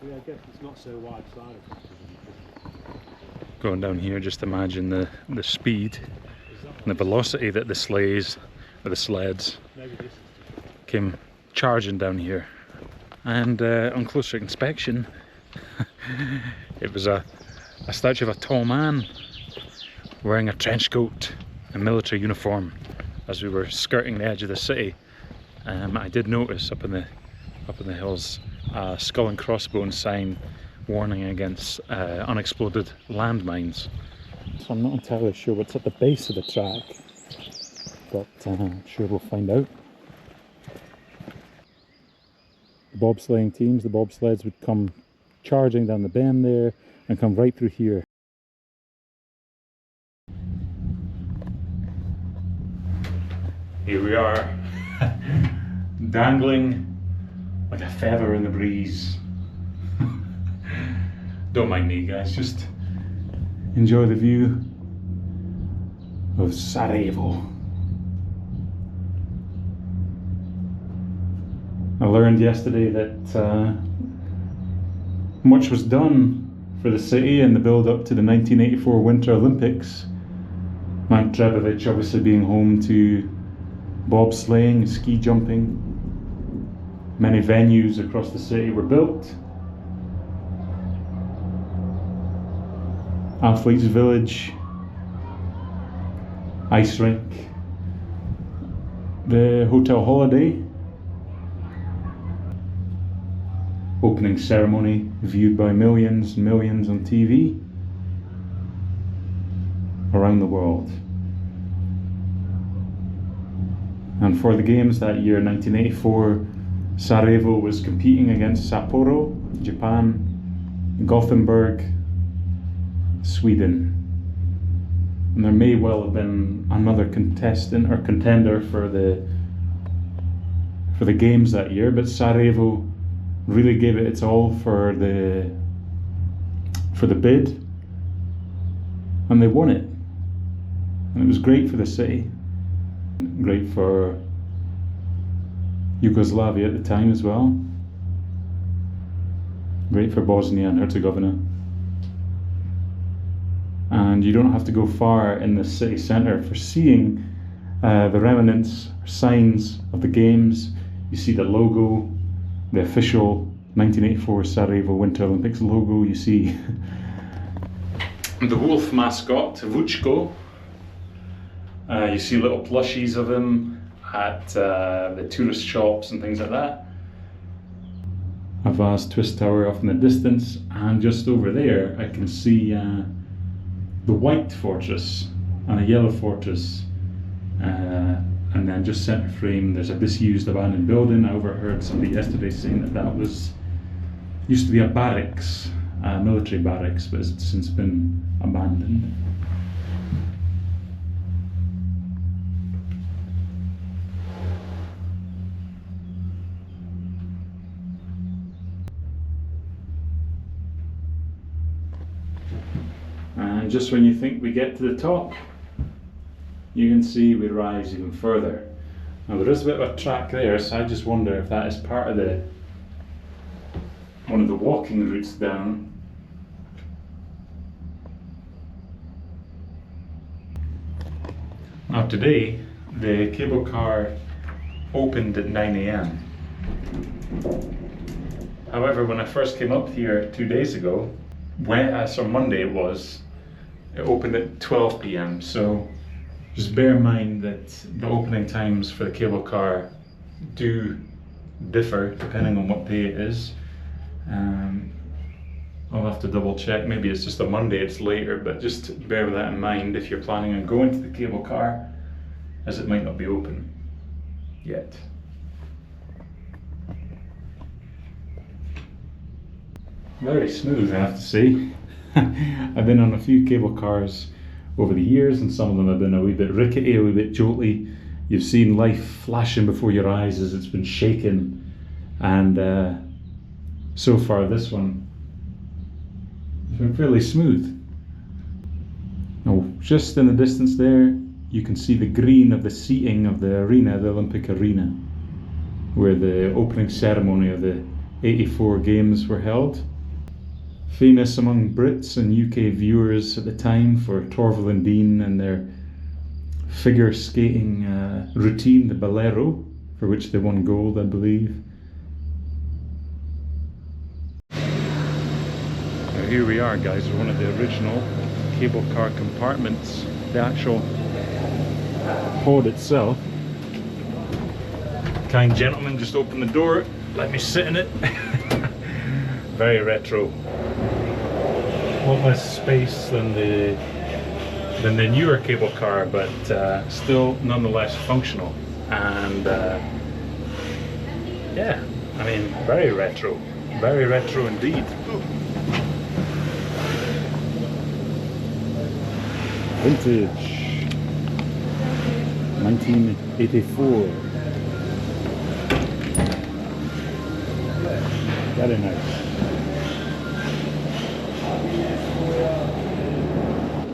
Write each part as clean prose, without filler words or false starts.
Yeah, I guess it's not so wide-sided. Going down here, just imagine the speed and the velocity that the sleighs or the sleds came charging down here. And on closer inspection, it was a statue of a tall man wearing a trench coat and military uniform. As we were skirting the edge of the city, I did notice up in the hills a skull and crossbones sign warning against unexploded landmines. So I'm not entirely sure what's at the base of the track, but I'm sure we'll find out. The bobsleighing teams, the bobsleds would come charging down the bend there and come right through here. Here we are, dangling like a feather in the breeze. Don't mind me, guys, just enjoy the view of Sarajevo. I learned yesterday that much was done for the city in the build-up to the 1984 Winter Olympics. Mount Trebevic obviously being home to bobsleighing, ski jumping. Many venues across the city were built. Athletes Village, ice rink, the Hotel Holiday, opening ceremony viewed by millions and millions on TV around the world. And for the games that year, 1984, Sarajevo was competing against Sapporo, Japan, Gothenburg, Sweden. And there may well have been another contestant or contender for the games that year, but Sarajevo really gave it its all for the bid, and they won it. And it was great for the city, great for Yugoslavia at the time as well, great for Bosnia and Herzegovina. And you don't have to go far in the city centre for seeing the remnants, signs of the games. You see the logo, the official 1984 Sarajevo Winter Olympics logo. You see the wolf mascot, Vučko. You see little plushies of him at the tourist shops and things like that. A vast twist tower off in the distance, and just over there I can see the white fortress and a yellow fortress, and then just centre frame there's a disused abandoned building. I overheard somebody yesterday saying that was used to be a barracks, a military barracks, but it's since been abandoned. And just when you think we get to the top, you can see we rise even further. Now there is a bit of a track there, so I just wonder if that is part of one of the walking routes down. Now today, the cable car opened at 9 AM. However, when I first came up here 2 days ago, Monday it opened at 12 PM. So just bear in mind that the opening times for the cable car do differ depending on what day it is. I'll have to double check, maybe it's just a Monday it's later, but just bear that in mind if you're planning on going to the cable car, as it might not be open yet. Very smooth, I have to say. I've been on a few cable cars over the years, and some of them have been a wee bit rickety, a wee bit jolty. You've seen life flashing before your eyes as it's been shaken, and so far this one has been fairly smooth. Now, just in the distance there, you can see the green of the seating of the arena, the Olympic arena, where the opening ceremony of the 84 games were held. famous among Brits and UK viewers at the time for Torval and Dean and their figure skating routine, the Bolero, for which they won gold, I believe. Now here we are, guys, one of the original cable car compartments, the actual pod itself. Kind gentleman just opened the door, let me sit in it. Very retro. A lot less space than the newer cable car, but still nonetheless functional. And yeah, I mean, very retro indeed. Vintage 1984. Very nice.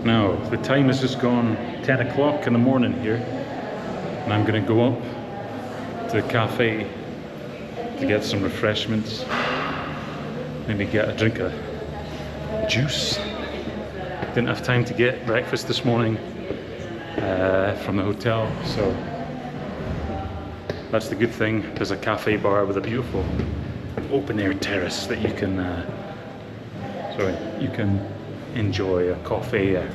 Now, the time has just gone 10 o'clock in the morning here, and I'm going to go up to the cafe to get some refreshments, maybe get a drink of juice. Didn't have time to get breakfast this morning from the hotel, so that's the good thing. There's a cafe bar with a beautiful open air terrace that you can enjoy a coffee, a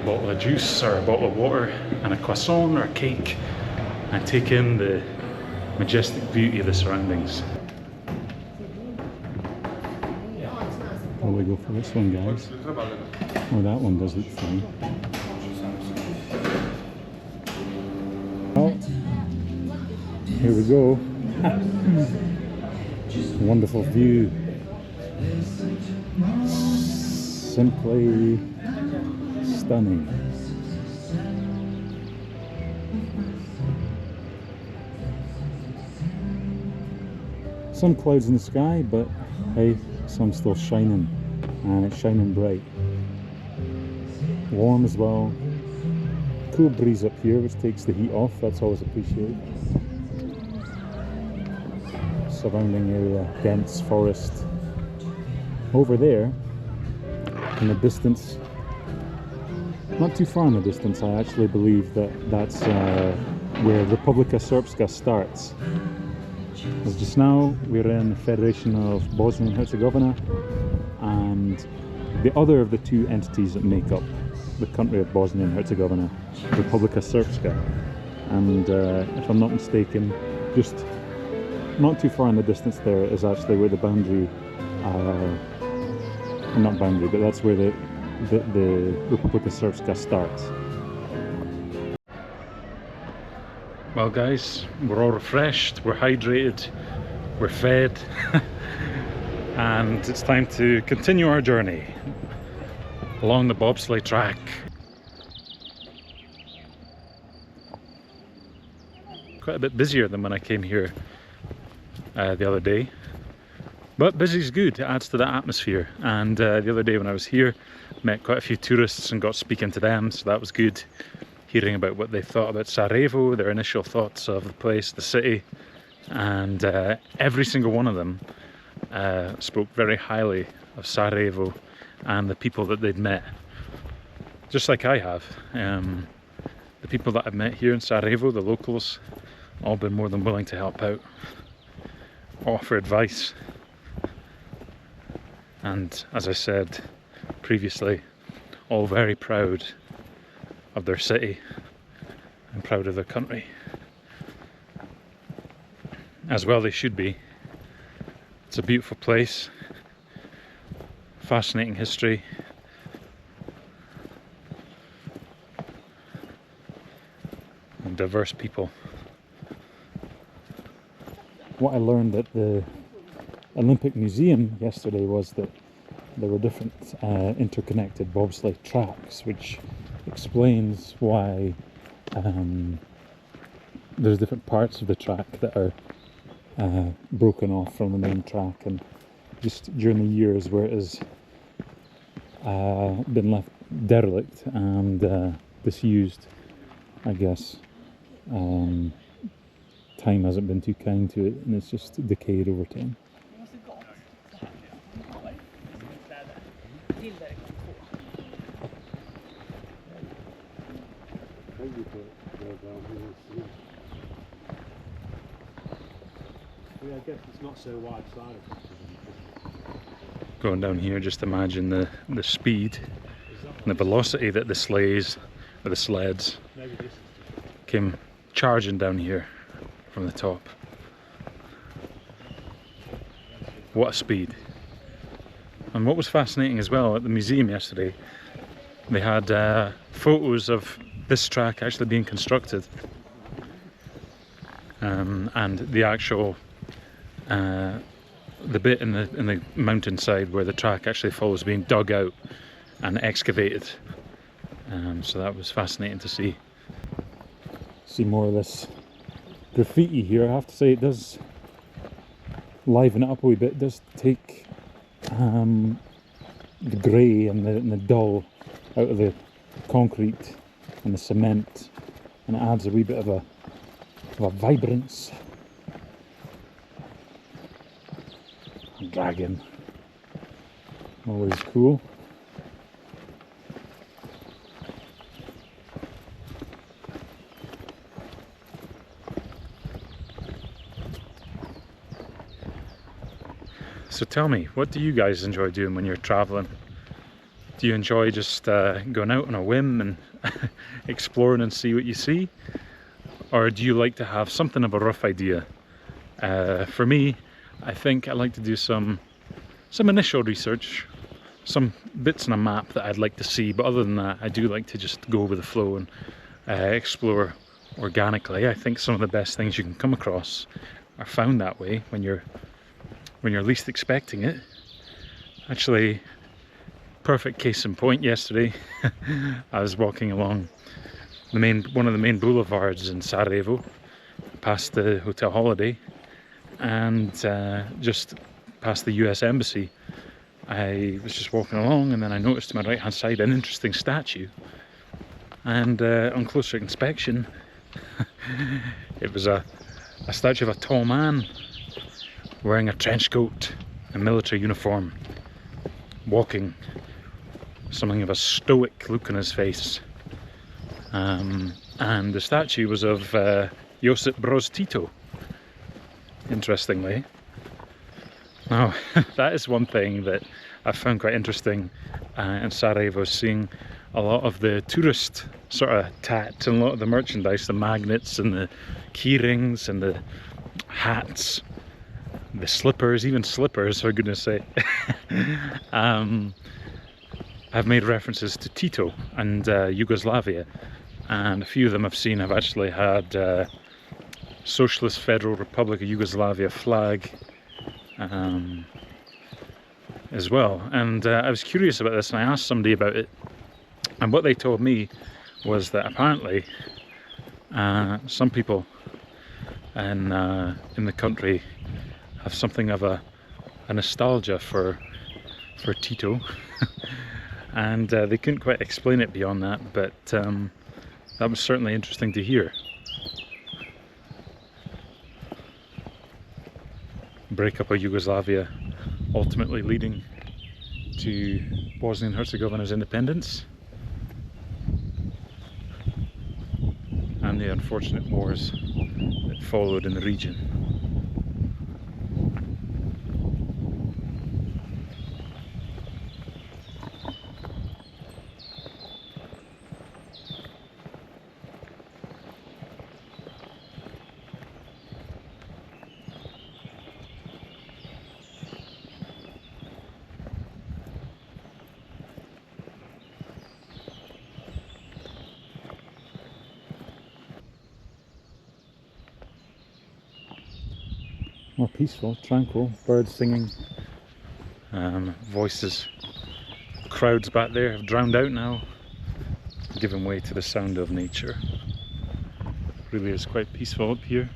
bottle of juice or a bottle of water and a croissant or a cake, and take in the majestic beauty of the surroundings. Well, we go for this one, guys. Oh, that one does look fun. Oh, here we go. Wonderful view. Simply stunning. Some clouds in the sky, but hey, sun's still shining, and it's shining bright. Warm as well. Cool breeze up here, which takes the heat off. That's always appreciated. Surrounding area, dense forest. Over there, in the distance, not too far in the distance, I actually believe that's where Republika Srpska starts. As just now, we're in the Federation of Bosnia and Herzegovina, and the other of the two entities that make up the country of Bosnia and Herzegovina, Republika Srpska. And if I'm not mistaken, just not too far in the distance there is actually where the boundary, not boundary, but that's where the Republika Srpska starts. Well, guys, we're all refreshed, we're hydrated, we're fed, and it's time to continue our journey along the Bobsleigh Track. Quite a bit busier than when I came here the other day, but busy's good, it adds to the atmosphere. And the other day when I was here, met quite a few tourists and got speaking to them, so that was good. Hearing about what they thought about Sarajevo, their initial thoughts of the place, the city, and every single one of them spoke very highly of Sarajevo and the people that they'd met, just like I have. The people that I've met here in Sarajevo, the locals, all been more than willing to help out, offer advice, and as I said previously, all very proud of their city and proud of their country. As well they should be. It's a beautiful place, fascinating history, and diverse people. What I learned at the Olympic Museum yesterday was that there were different interconnected bobsleigh tracks, which explains why there's different parts of the track that are broken off from the main track, and just during the years where it has been left derelict and disused, I guess time hasn't been too kind to it, and it's just decayed over time. Yeah, I guess it's not so wide-sided. Going down here, just imagine the speed and the velocity that the sleighs, or the sleds, Maybe this is came charging down here from the top. What a speed. And what was fascinating as well, at the museum yesterday, they had photos of this track actually being constructed, and the actual the bit in the mountainside where the track actually follows being dug out and excavated. So that was fascinating to see. See more of this graffiti here. I have to say it does liven it up a wee bit. It does take the grey and the dull out of the concrete and the cement, and it adds a wee bit of a vibrance. A dragon, always cool. So tell me, what do you guys enjoy doing when you're traveling? Do you enjoy just going out on a whim and exploring and see what you see? Or do you like to have something of a rough idea? For me, I think I like to do some initial research, some bits on a map that I'd like to see, but other than that, I do like to just go with the flow and explore organically. I think some of the best things you can come across are found that way, when you're least expecting it. Actually, perfect case in point, yesterday I was walking along one of the main boulevards in Sarajevo, past the Hotel Holiday, and just past the US Embassy. I was just walking along, and then I noticed to my right hand side an interesting statue, and on closer inspection it was a statue of a tall man wearing a trench coat and military uniform, walking, something of a stoic look on his face. And the statue was of Josip Broz Tito, interestingly. Now, that is one thing that I found quite interesting in Sarajevo, seeing a lot of the tourist sort of tat and a lot of the merchandise, the magnets and the key rings and the hats, the slippers, even slippers, for goodness sake, have made references to Tito and Yugoslavia, and a few of them I've seen have actually had Socialist Federal Republic of Yugoslavia flag as well. And I was curious about this, and I asked somebody about it, and what they told me was that apparently some people in the country have something of a nostalgia for Tito, and they couldn't quite explain it beyond that, but that was certainly interesting to hear. Breakup of Yugoslavia ultimately leading to Bosnia and Herzegovina's independence, and the unfortunate wars that followed in the region. More peaceful, tranquil, birds singing, voices. Crowds back there have drowned out now, giving way to the sound of nature. Really is quite peaceful up here.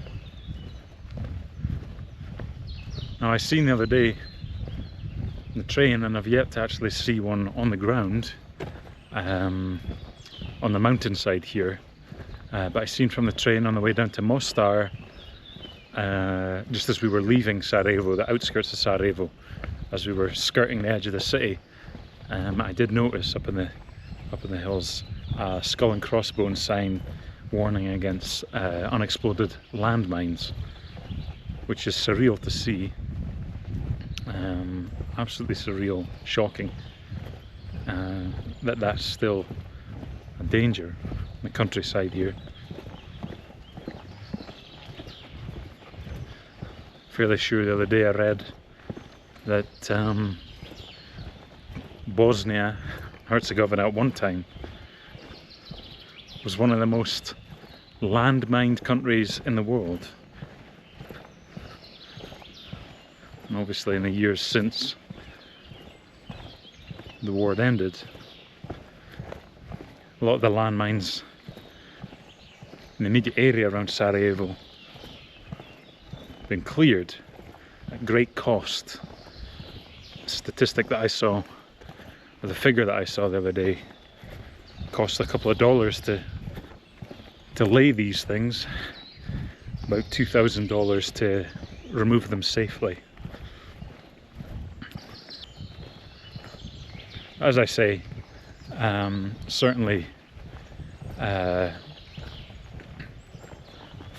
Now, I seen the other day the train, and I've yet to actually see one on the ground on the mountainside here, but I seen from the train on the way down to Mostar, just as we were leaving Sarajevo, the outskirts of Sarajevo, as we were skirting the edge of the city, I did notice up in the hills a skull and crossbones sign warning against unexploded landmines, which is surreal to see. Absolutely surreal, shocking that that's still a danger in the countryside here. Fairly sure the other day I read that Bosnia and Herzegovina at one time was one of the most landmined countries in the world. And obviously in the years since the war had ended, a lot of the landmines in the immediate area around Sarajevo have been cleared at great cost. The statistic that I saw, or the figure that I saw the other day, cost a couple of dollars to lay these things, about $2,000 to remove them safely. As I say, certainly for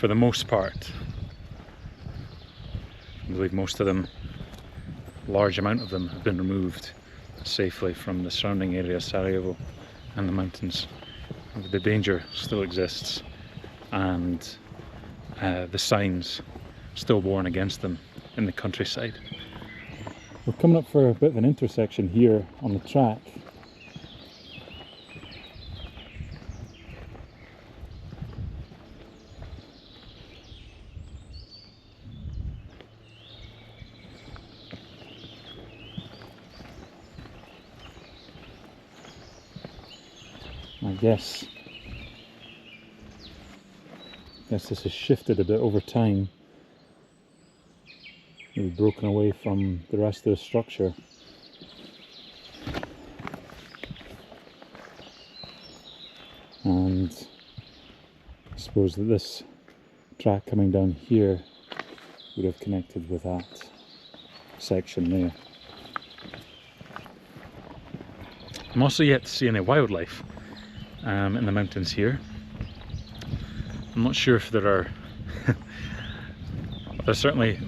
the most part, I believe most of them, a large amount of them, have been removed safely from the surrounding area of Sarajevo and the mountains. The danger still exists, and the signs still warn against them in the countryside. We're coming up for a bit of an intersection here on the track. I guess this has shifted a bit over time. Maybe broken away from the rest of the structure. And I suppose that this track coming down here would have connected with that section there. I'm also yet to see any wildlife in the mountains here. I'm not sure if there are there's certainly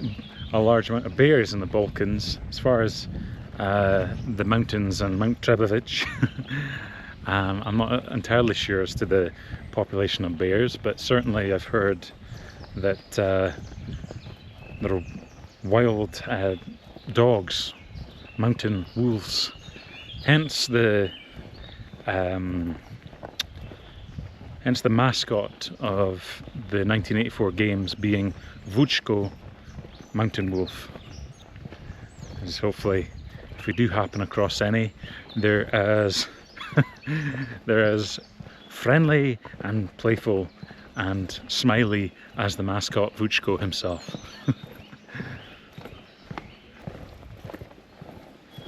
a large amount of bears in the Balkans. As far as the mountains and Mount Trebevic, I'm not entirely sure as to the population of bears, but certainly I've heard that there are wild dogs, mountain wolves, hence the mascot of the 1984 games being Vučko, mountain wolf. Because hopefully, if we do happen across any, they're as they're as friendly and playful and smiley as the mascot Vučko himself.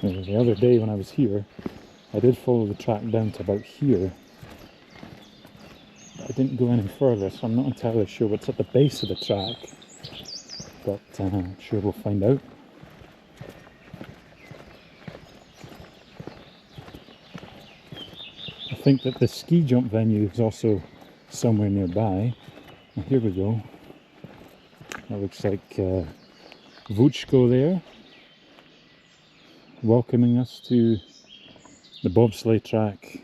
The other day when I was here, I did follow the track down to about here. I didn't go any further, so I'm not entirely sure what's at the base of the track, but I'm sure we'll find out. I think that the ski jump venue is also somewhere nearby. Well, here we go. That looks like Vučko there, welcoming us to the Bobsleigh Track.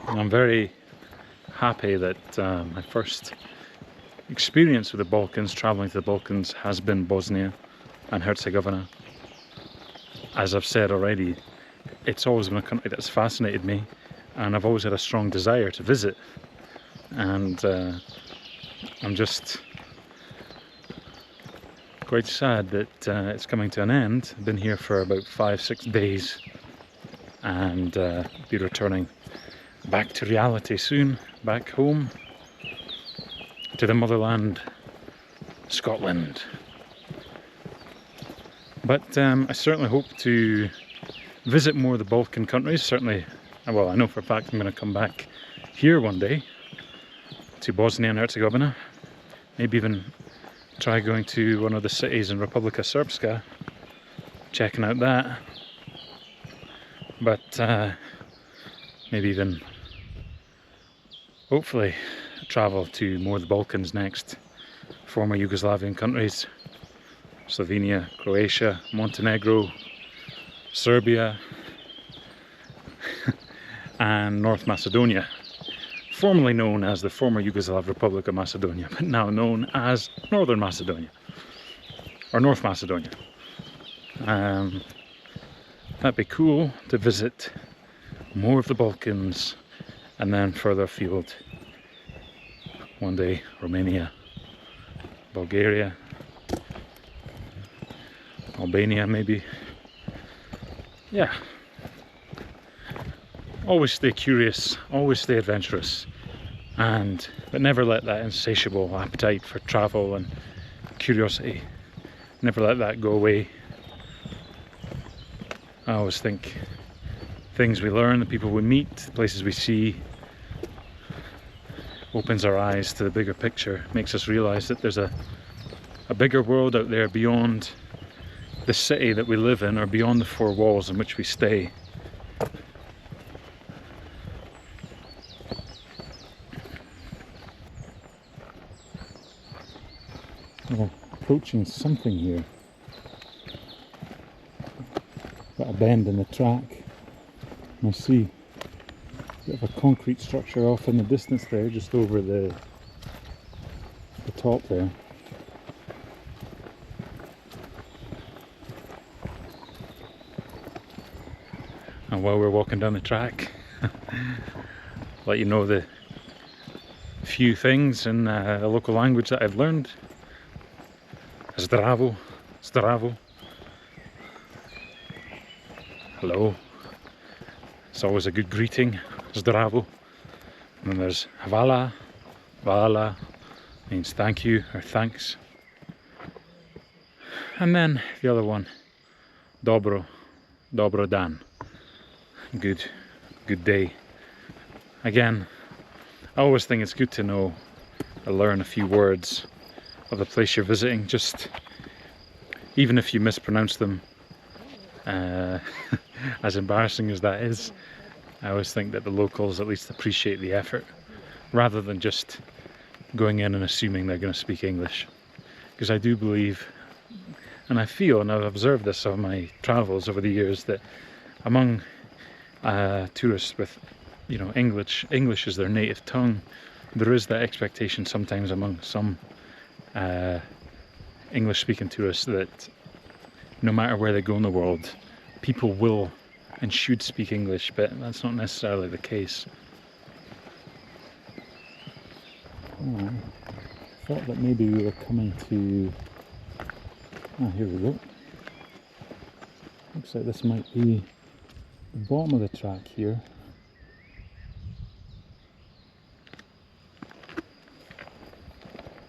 I'm very happy that my first experience with the Balkans, travelling to the Balkans, has been Bosnia and Herzegovina. As I've said already, it's always been a country that's fascinated me, and I've always had a strong desire to visit. And I'm just quite sad that it's coming to an end. I've been here for about 5-6 days, and be returning back to reality soon, back home to the motherland, Scotland. But I certainly hope to visit more of the Balkan countries. Certainly, well, I know for a fact I'm going to come back here one day to Bosnia and Herzegovina. Maybe even try going to one of the cities in Republika Srpska, checking out that. But maybe even, hopefully, travel to more of the Balkans next. Former Yugoslavian countries, Slovenia, Croatia, Montenegro, Serbia, and North Macedonia, formerly known as the former Yugoslav Republic of Macedonia, but now known as Northern Macedonia, or North Macedonia. That'd be cool to visit more of the Balkans, and then further afield, one day Romania, Bulgaria, Albania maybe. Yeah. Always stay curious, always stay adventurous, but never let that insatiable appetite for travel and curiosity, never let that go away. I always think things we learn, the people we meet, the places we see, opens our eyes to the bigger picture, makes us realise that there's a bigger world out there beyond the city that we live in, or beyond the four walls in which we stay. We're approaching something here. Got a bend in the track. I see a bit of a concrete structure off in the distance there, just over the top there. And while we're walking down the track, let you know the few things in the local language that I've learned. Zdravo, zdravo. Hello. It's always a good greeting. Zdravo. And then there's hvala. Hvala means thank you or thanks. And then the other one, dobro. Dobro dan. Good day. Again, I always think it's good to know or learn a few words of the place you're visiting, just even if you mispronounce them, as embarrassing as that is. I always think that the locals at least appreciate the effort, rather than just going in and assuming they're going to speak English. Because I do believe, and I feel, and I've observed this on my travels over the years, that among tourists with, English is their native tongue, there is that expectation sometimes among some English-speaking tourists that no matter where they go in the world, people will and should speak English, but that's not necessarily the case. I thought that maybe we were coming to... here we go. Looks like this might be the bottom of the track here.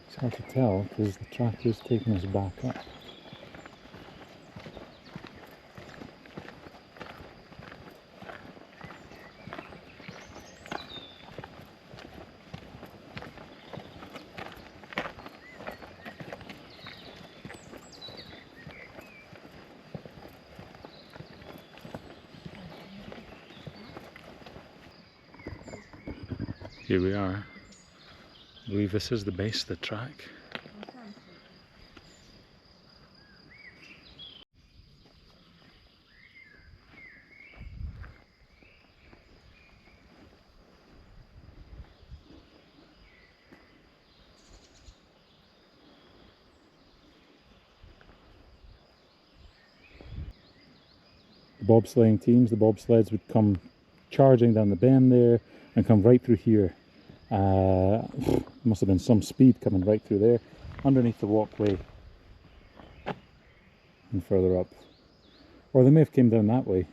It's hard to tell because the track is taking us back up. Here we are. I believe this is the base of the track. The bobsleighing teams, the bobsleds would come charging down the bend there and come right through here. Must have been some speed coming right through there, underneath the walkway and further up. Or they may have came down that way.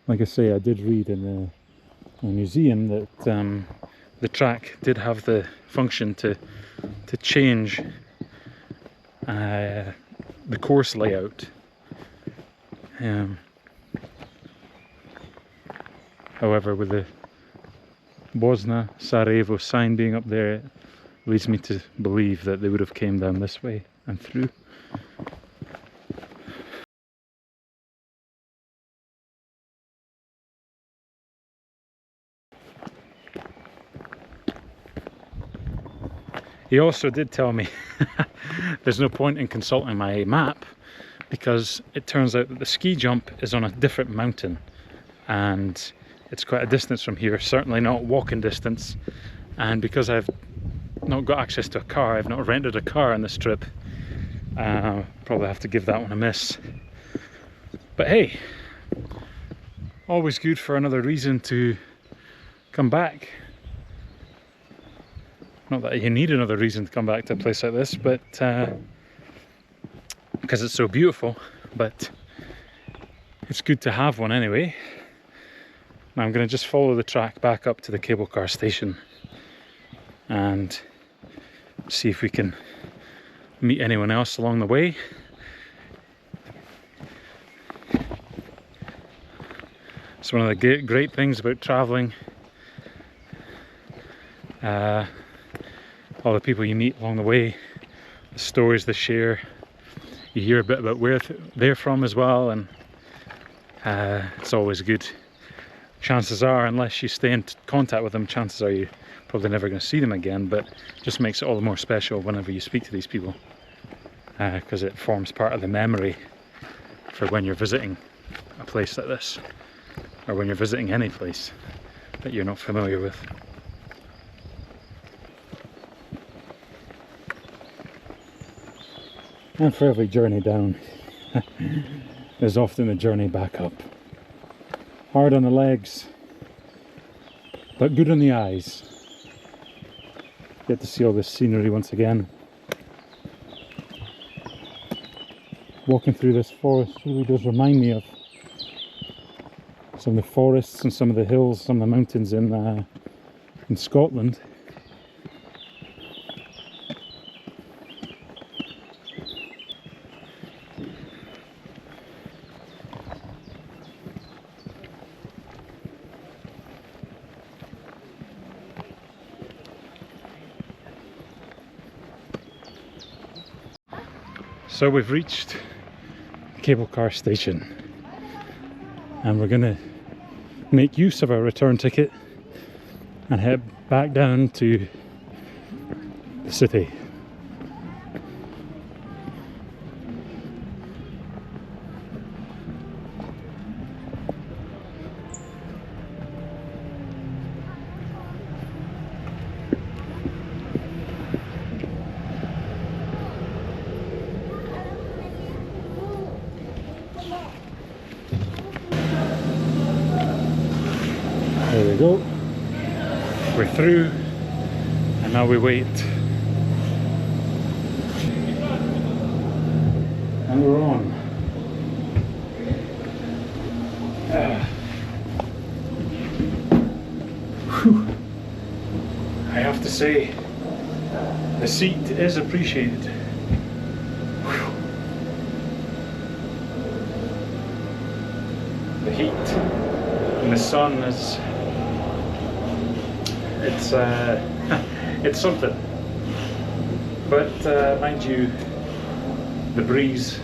Like I say, I did read in the museum that the track did have the function to change the course layout. However, with the Bosna Sarajevo sign being up there, it leads me to believe that they would have came down this way and through. He also did tell me there's no point in consulting my map because it turns out that the ski jump is on a different mountain and it's quite a distance from here, certainly not walking distance. And because I've not got access to a car, I've not rented a car on this trip, probably have to give that one a miss. But hey, always good for another reason to come back. Not that you need another reason to come back to a place like this, but because it's so beautiful, but it's good to have one anyway. Now I'm going to just follow the track back up to the cable car station and see if we can meet anyone else along the way. It's one of the great things about traveling. All the people you meet along the way, the stories they share, you hear a bit about where they're from as well, and it's always good. Chances are, unless you stay in contact with them, chances are you're probably never going to see them again, but it just makes it all the more special whenever you speak to these people, because it forms part of the memory for when you're visiting a place like this, or when you're visiting any place that you're not familiar with. And for every journey down, there's often a journey back up. Hard on the legs, but good on the eyes. Get to see all this scenery once again. Walking through this forest really does remind me of some of the forests and some of the hills, some of the mountains in Scotland. So we've reached the cable car station and we're going to make use of our return ticket and head back down to the city. There we go. We're through, and now we wait. And we're on. I have to say, the seat is appreciated. The heat and the sun is, it's something. But mind you, the breeze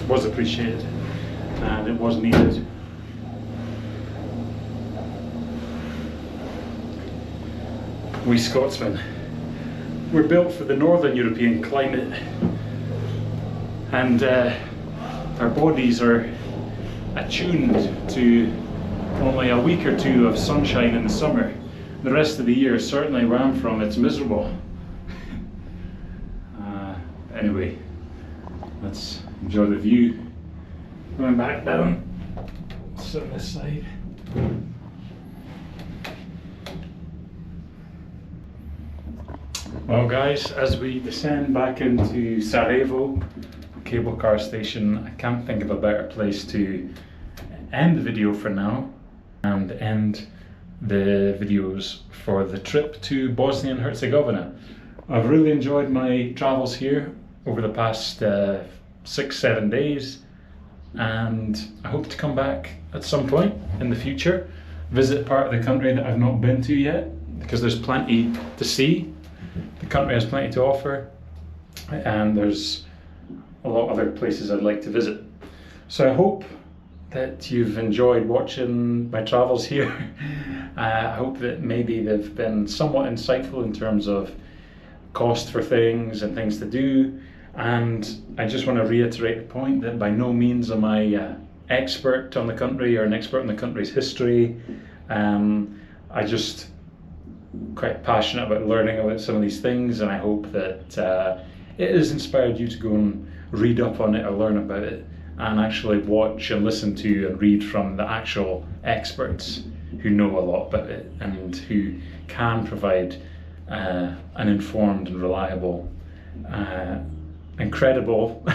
was appreciated and it was needed. We Scotsmen, we're built for the northern European climate, and our bodies are attuned to only a week or two of sunshine in the summer. The rest of the year, certainly where I'm from, it's miserable. Anyway, let's enjoy the view. Going back down, sit on this side. Well guys, as we descend back into Sarajevo cable car station, I can't think of a better place to end the video for now and end the videos for the trip to Bosnia and Herzegovina. I've really enjoyed my travels here over the past 6-7 days, and I hope to come back at some point in the future, visit part of the country that I've not been to yet, because there's plenty to see. The country has plenty to offer, and there's a lot of other places I'd like to visit. So I hope that you've enjoyed watching my travels here. I hope that maybe they've been somewhat insightful in terms of cost for things and things to do. And I just want to reiterate the point that by no means am I expert on the country or an expert in the country's history. I just quite passionate about learning about some of these things, and I hope that it has inspired you to go and read up on it or learn about it, and actually watch and listen to and read from the actual experts who know a lot about it and who can provide an informed and reliable incredible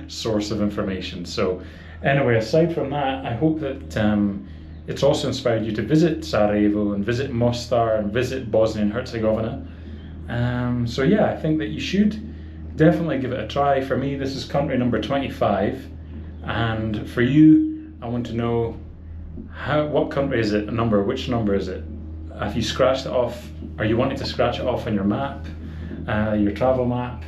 source of information. So anyway, aside from that, I hope that it's also inspired you to visit Sarajevo and visit Mostar and visit Bosnia and Herzegovina. So yeah, I think that you should definitely give it a try. For me, this is country number 25, and for you, I want to know what country is it, which number is it? Have you scratched it off? Are you wanting to scratch it off on your map, your travel map?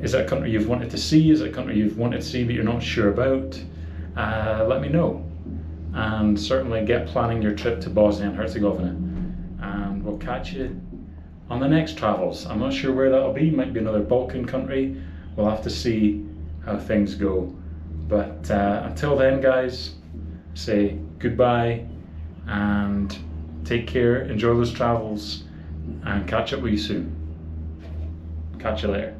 Is it a country you've wanted to see? Is it a country you've wanted to see but you're not sure about? Let me know. And certainly get planning your trip to Bosnia and Herzegovina. And we'll catch you on the next travels. I'm not sure where that'll be. Might be another Balkan country. We'll have to see how things go. But until then, guys, say goodbye and take care. Enjoy those travels and catch up with you soon. Catch you later.